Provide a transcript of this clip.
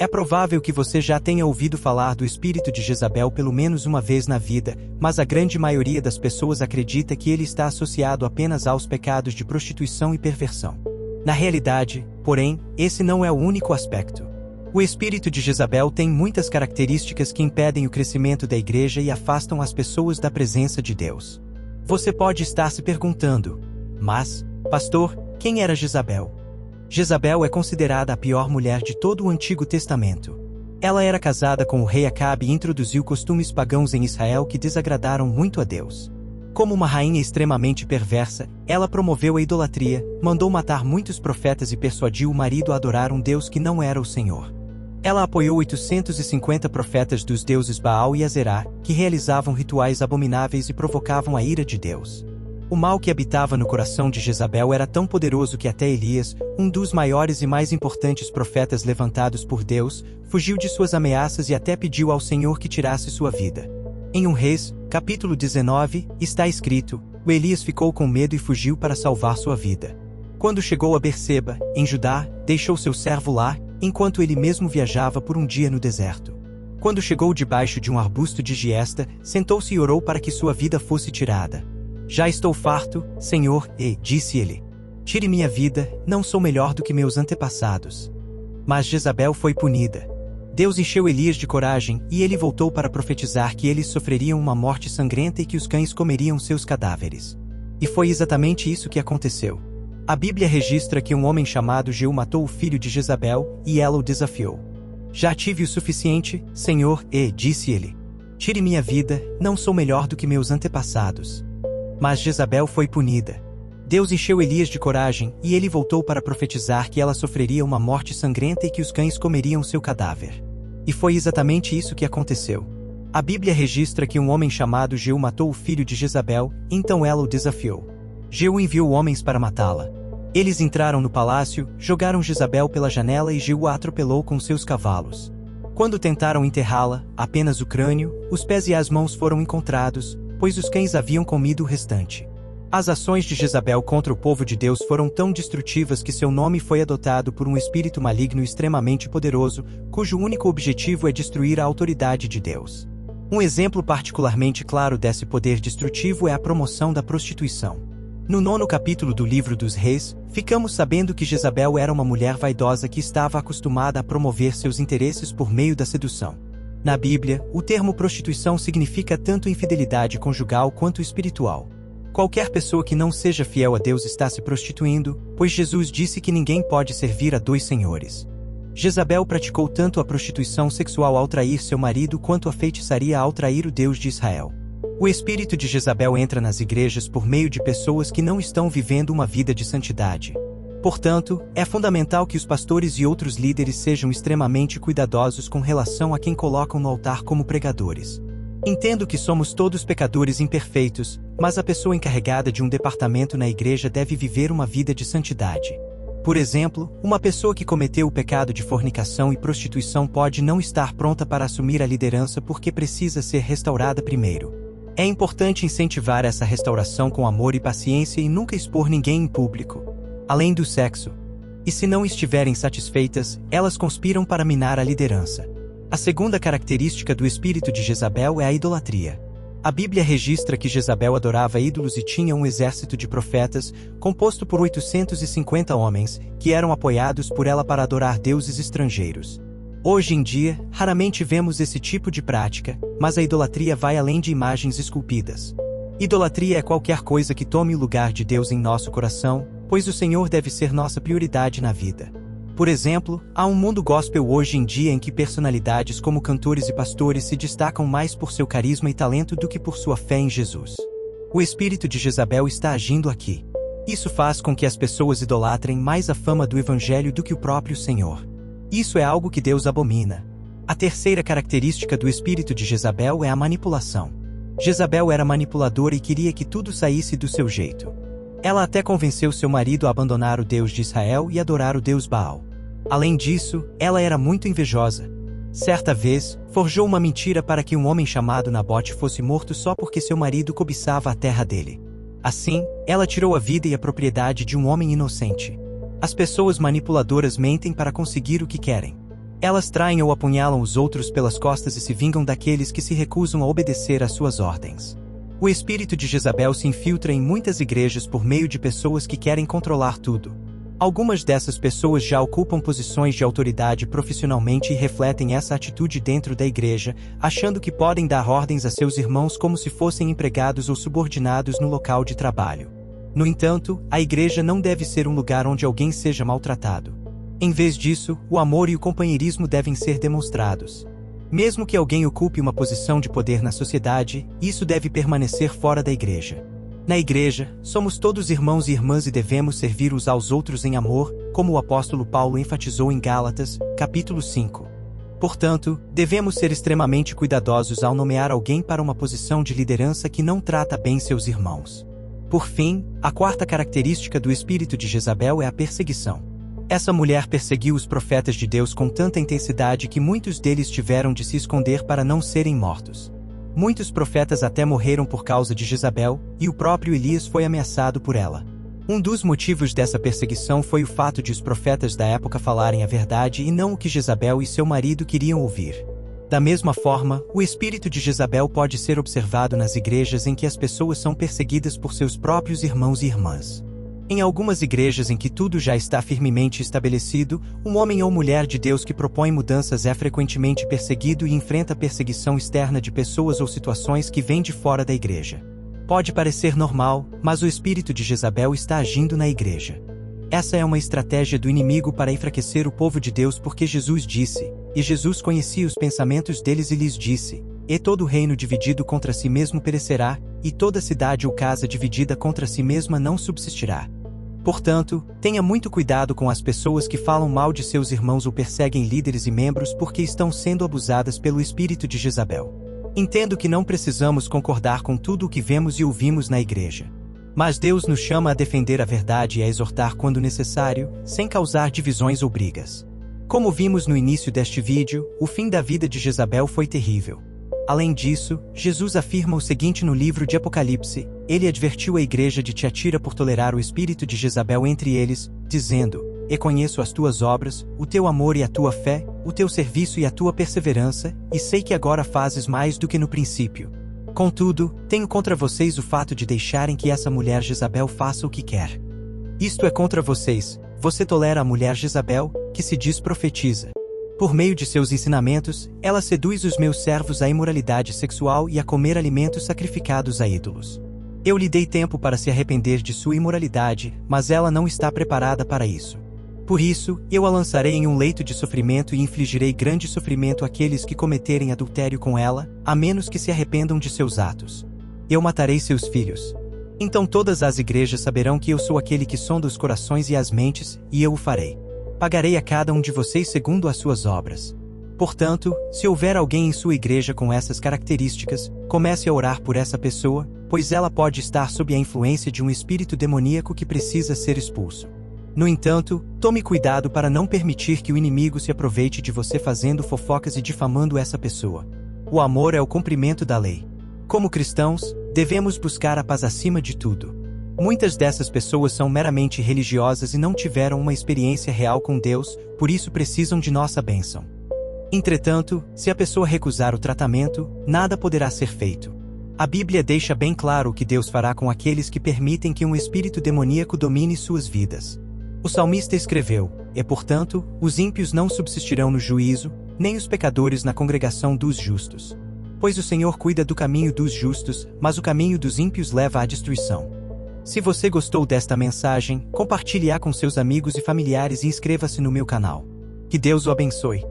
É provável que você já tenha ouvido falar do espírito de Jezabel pelo menos uma vez na vida, mas a grande maioria das pessoas acredita que ele está associado apenas aos pecados de prostituição e perversão. Na realidade, porém, esse não é o único aspecto. O espírito de Jezabel tem muitas características que impedem o crescimento da igreja e afastam as pessoas da presença de Deus. Você pode estar se perguntando: mas, pastor, quem era Jezabel? Jezabel é considerada a pior mulher de todo o Antigo Testamento. Ela era casada com o rei Acabe e introduziu costumes pagãos em Israel que desagradaram muito a Deus. Como uma rainha extremamente perversa, ela promoveu a idolatria, mandou matar muitos profetas e persuadiu o marido a adorar um Deus que não era o Senhor. Ela apoiou 850 profetas dos deuses Baal e Azerá, que realizavam rituais abomináveis e provocavam a ira de Deus. O mal que habitava no coração de Jezabel era tão poderoso que até Elias, um dos maiores e mais importantes profetas levantados por Deus, fugiu de suas ameaças e até pediu ao Senhor que tirasse sua vida. Em 1 Reis, capítulo 19, está escrito: o Elias ficou com medo e fugiu para salvar sua vida. Quando chegou a Berseba, em Judá, deixou seu servo lá, enquanto ele mesmo viajava por um dia no deserto. Quando chegou debaixo de um arbusto de giesta, sentou-se e orou para que sua vida fosse tirada. Já estou farto, Senhor, e, disse ele, tire minha vida, não sou melhor do que meus antepassados. Mas Jezabel foi punida. Deus encheu Elias de coragem, e ele voltou para profetizar que eles sofreriam uma morte sangrenta e que os cães comeriam seus cadáveres. E foi exatamente isso que aconteceu. A Bíblia registra que um homem chamado Jeú matou o filho de Jezabel, e ela o desafiou. Já tive o suficiente, Senhor, e, disse ele, tire minha vida, não sou melhor do que meus antepassados. Mas Jezabel foi punida. Deus encheu Elias de coragem, e ele voltou para profetizar que ela sofreria uma morte sangrenta e que os cães comeriam seu cadáver. E foi exatamente isso que aconteceu. A Bíblia registra que um homem chamado Jeú matou o filho de Jezabel, então ela o desafiou. Jeú enviou homens para matá-la. Eles entraram no palácio, jogaram Jezabel pela janela e Jeú a atropelou com seus cavalos. Quando tentaram enterrá-la, apenas o crânio, os pés e as mãos foram encontrados, pois os cães haviam comido o restante. As ações de Jezabel contra o povo de Deus foram tão destrutivas que seu nome foi adotado por um espírito maligno extremamente poderoso, cujo único objetivo é destruir a autoridade de Deus. Um exemplo particularmente claro desse poder destrutivo é a promoção da prostituição. No 9º capítulo do livro dos Reis, ficamos sabendo que Jezabel era uma mulher vaidosa que estava acostumada a promover seus interesses por meio da sedução. Na Bíblia, o termo prostituição significa tanto infidelidade conjugal quanto espiritual. Qualquer pessoa que não seja fiel a Deus está se prostituindo, pois Jesus disse que ninguém pode servir a dois senhores. Jezabel praticou tanto a prostituição sexual ao trair seu marido quanto a feitiçaria ao trair o Deus de Israel. O espírito de Jezabel entra nas igrejas por meio de pessoas que não estão vivendo uma vida de santidade. Portanto, é fundamental que os pastores e outros líderes sejam extremamente cuidadosos com relação a quem colocam no altar como pregadores. Entendo que somos todos pecadores imperfeitos, mas a pessoa encarregada de um departamento na igreja deve viver uma vida de santidade. Por exemplo, uma pessoa que cometeu o pecado de fornicação e prostituição pode não estar pronta para assumir a liderança porque precisa ser restaurada primeiro. É importante incentivar essa restauração com amor e paciência e nunca expor ninguém em público. Além do sexo. E se não estiverem satisfeitas, elas conspiram para minar a liderança. A segunda característica do espírito de Jezabel é a idolatria. A Bíblia registra que Jezabel adorava ídolos e tinha um exército de profetas, composto por 850 homens, que eram apoiados por ela para adorar deuses estrangeiros. Hoje em dia, raramente vemos esse tipo de prática, mas a idolatria vai além de imagens esculpidas. Idolatria é qualquer coisa que tome o lugar de Deus em nosso coração, pois o Senhor deve ser nossa prioridade na vida. Por exemplo, há um mundo gospel hoje em dia em que personalidades como cantores e pastores se destacam mais por seu carisma e talento do que por sua fé em Jesus. O espírito de Jezabel está agindo aqui. Isso faz com que as pessoas idolatrem mais a fama do Evangelho do que o próprio Senhor. Isso é algo que Deus abomina. A terceira característica do espírito de Jezabel é a manipulação. Jezabel era manipuladora e queria que tudo saísse do seu jeito. Ela até convenceu seu marido a abandonar o Deus de Israel e adorar o Deus Baal. Além disso, ela era muito invejosa. Certa vez, forjou uma mentira para que um homem chamado Nabote fosse morto só porque seu marido cobiçava a terra dele. Assim, ela tirou a vida e a propriedade de um homem inocente. As pessoas manipuladoras mentem para conseguir o que querem. Elas traem ou apunhalam os outros pelas costas e se vingam daqueles que se recusam a obedecer às suas ordens. O espírito de Jezabel se infiltra em muitas igrejas por meio de pessoas que querem controlar tudo. Algumas dessas pessoas já ocupam posições de autoridade profissionalmente e refletem essa atitude dentro da igreja, achando que podem dar ordens a seus irmãos como se fossem empregados ou subordinados no local de trabalho. No entanto, a igreja não deve ser um lugar onde alguém seja maltratado. Em vez disso, o amor e o companheirismo devem ser demonstrados. Mesmo que alguém ocupe uma posição de poder na sociedade, isso deve permanecer fora da igreja. Na igreja, somos todos irmãos e irmãs e devemos servir uns aos outros em amor, como o apóstolo Paulo enfatizou em Gálatas, capítulo 5. Portanto, devemos ser extremamente cuidadosos ao nomear alguém para uma posição de liderança que não trata bem seus irmãos. Por fim, a quarta característica do espírito de Jezabel é a perseguição. Essa mulher perseguiu os profetas de Deus com tanta intensidade que muitos deles tiveram de se esconder para não serem mortos. Muitos profetas até morreram por causa de Jezabel, e o próprio Elias foi ameaçado por ela. Um dos motivos dessa perseguição foi o fato de os profetas da época falarem a verdade e não o que Jezabel e seu marido queriam ouvir. Da mesma forma, o espírito de Jezabel pode ser observado nas igrejas em que as pessoas são perseguidas por seus próprios irmãos e irmãs. Em algumas igrejas em que tudo já está firmemente estabelecido, um homem ou mulher de Deus que propõe mudanças é frequentemente perseguido e enfrenta perseguição externa de pessoas ou situações que vêm de fora da igreja. Pode parecer normal, mas o espírito de Jezabel está agindo na igreja. Essa é uma estratégia do inimigo para enfraquecer o povo de Deus porque Jesus disse, e Jesus conhecia os pensamentos deles e lhes disse, e todo reino dividido contra si mesmo perecerá, e toda cidade ou casa dividida contra si mesma não subsistirá. Portanto, tenha muito cuidado com as pessoas que falam mal de seus irmãos ou perseguem líderes e membros porque estão sendo abusadas pelo espírito de Jezabel. Entendo que não precisamos concordar com tudo o que vemos e ouvimos na igreja. Mas Deus nos chama a defender a verdade e a exortar quando necessário, sem causar divisões ou brigas. Como vimos no início deste vídeo, o fim da vida de Jezabel foi terrível. Além disso, Jesus afirma o seguinte no livro de Apocalipse: ele advertiu a igreja de Tiatira por tolerar o espírito de Jezabel entre eles, dizendo: E conheço as tuas obras, o teu amor e a tua fé, o teu serviço e a tua perseverança, e sei que agora fazes mais do que no princípio. Contudo, tenho contra vocês o fato de deixarem que essa mulher Jezabel faça o que quer. Isto é contra vocês, você tolera a mulher Jezabel, que se diz profetiza. Por meio de seus ensinamentos, ela seduz os meus servos à imoralidade sexual e a comer alimentos sacrificados a ídolos. Eu lhe dei tempo para se arrepender de sua imoralidade, mas ela não está preparada para isso. Por isso, eu a lançarei em um leito de sofrimento e infligirei grande sofrimento àqueles que cometerem adultério com ela, a menos que se arrependam de seus atos. Eu matarei seus filhos. Então todas as igrejas saberão que eu sou aquele que sonda os corações e as mentes, e eu o farei. Pagarei a cada um de vocês segundo as suas obras. Portanto, se houver alguém em sua igreja com essas características, comece a orar por essa pessoa, pois ela pode estar sob a influência de um espírito demoníaco que precisa ser expulso. No entanto, tome cuidado para não permitir que o inimigo se aproveite de você fazendo fofocas e difamando essa pessoa. O amor é o cumprimento da lei. Como cristãos, devemos buscar a paz acima de tudo. Muitas dessas pessoas são meramente religiosas e não tiveram uma experiência real com Deus, por isso precisam de nossa bênção. Entretanto, se a pessoa recusar o tratamento, nada poderá ser feito. A Bíblia deixa bem claro o que Deus fará com aqueles que permitem que um espírito demoníaco domine suas vidas. O salmista escreveu: E portanto, os ímpios não subsistirão no juízo, nem os pecadores na congregação dos justos. Pois o Senhor cuida do caminho dos justos, mas o caminho dos ímpios leva à destruição. Se você gostou desta mensagem, compartilhe-a com seus amigos e familiares e inscreva-se no meu canal. Que Deus o abençoe.